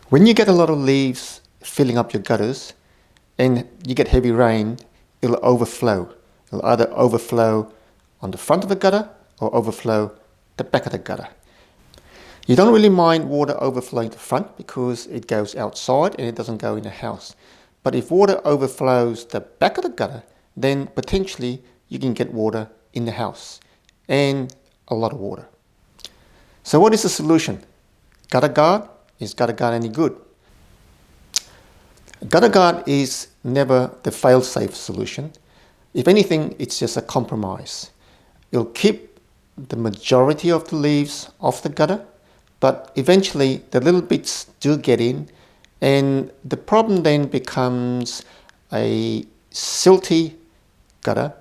When you get a lot of leaves filling up your gutters and you get heavy rain, it'll overflow. It'll either overflow on the front of the gutter or overflow the back of the gutter. You don't really mind water overflowing the front because it goes outside and it doesn't go in the house. But if water overflows the back of the gutter, then potentially you can get water in the house, and a lot of water. So what is the solution? Gutter guard? Is gutter guard any good? Gutter guard is never the fail-safe solution. If anything, it's just a compromise. It'll keep the majority of the leaves off the gutter, but eventually the little bits do get in, and the problem then becomes a silty gutter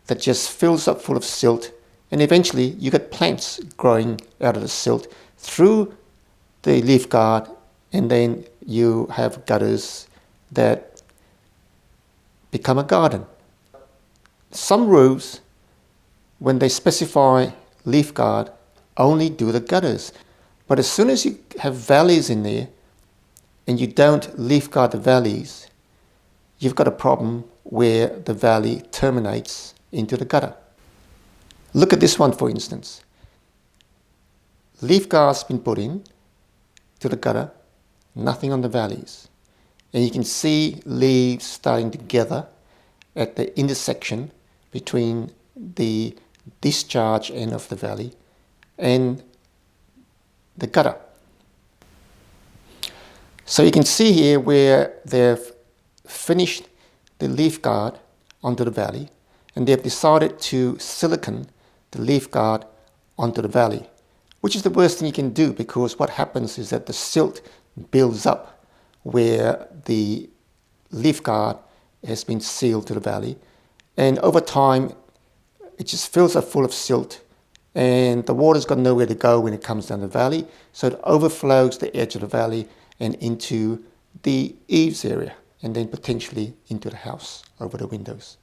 that just fills up full of silt, and eventually you get plants growing out of the silt through the leaf guard, and then you have gutters that become a garden. Some roofs, when they specify leaf guard, only do the gutters. But as soon as you have valleys in there and you don't leaf guard the valleys, you've got a problem where the valley terminates into the gutter. Look at this one, for instance. Leaf guard's been put in to the gutter, nothing on the valleys. And you can see leaves starting to gather at the intersection between the discharge end of the valley and the gutter. So you can see here where they've finished the leaf guard onto the valley, and they've decided to silicone the leaf guard onto the valley, which is the worst thing you can do, because what happens is that the silt builds up where the leaf guard has been sealed to the valley, and over time it just fills up full of silt, and the water's got nowhere to go when it comes down the valley, so it overflows the edge of the valley and into the eaves area, and then potentially into the house over the windows.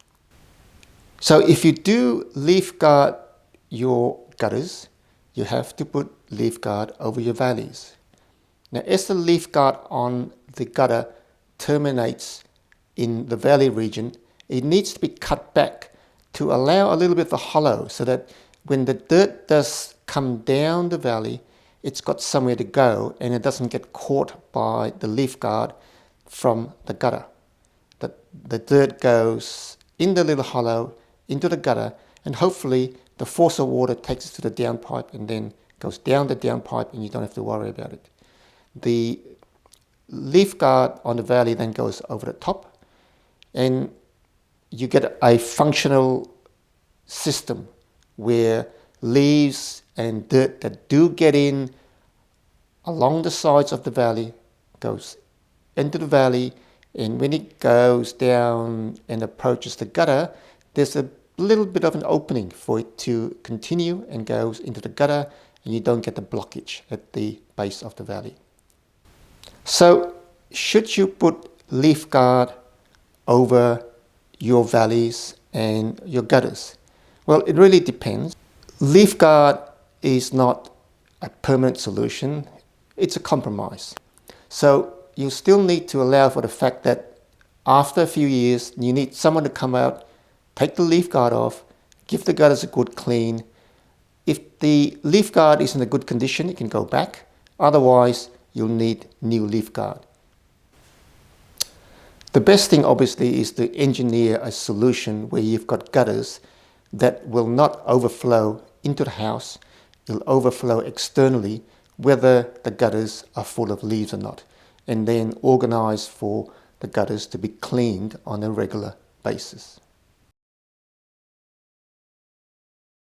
So if you do leaf guard your gutters, you have to put leaf guard over your valleys. Now, as the leaf guard on the gutter terminates in the valley region, it needs to be cut back to allow a little bit of a hollow, so that when the dirt does come down the valley, it's got somewhere to go and it doesn't get caught by the leaf guard from the gutter. The dirt goes in the little hollow into the gutter, and hopefully the force of water takes it to the downpipe and then goes down the downpipe, and you don't have to worry about it. The leaf guard on the valley then goes over the top, and you get a functional system where leaves and dirt that do get in along the sides of the valley goes into the valley, and when it goes down and approaches the gutter, there's a little bit of an opening for it to continue and goes into the gutter, and you don't get the blockage at the base of the valley. So should you put leaf guard over your valleys and your gutters? Well, it really depends. Leaf guard is not a permanent solution, it's a compromise. So you still need to allow for the fact that after a few years, you need someone to come out, take the leaf guard off, give the gutters a good clean. If the leaf guard is in a good condition, it can go back. Otherwise, you'll need new leaf guard. The best thing, obviously, is to engineer a solution where you've got gutters that will not overflow into the house. It'll overflow externally, whether the gutters are full of leaves or not, and then organize for the gutters to be cleaned on a regular basis.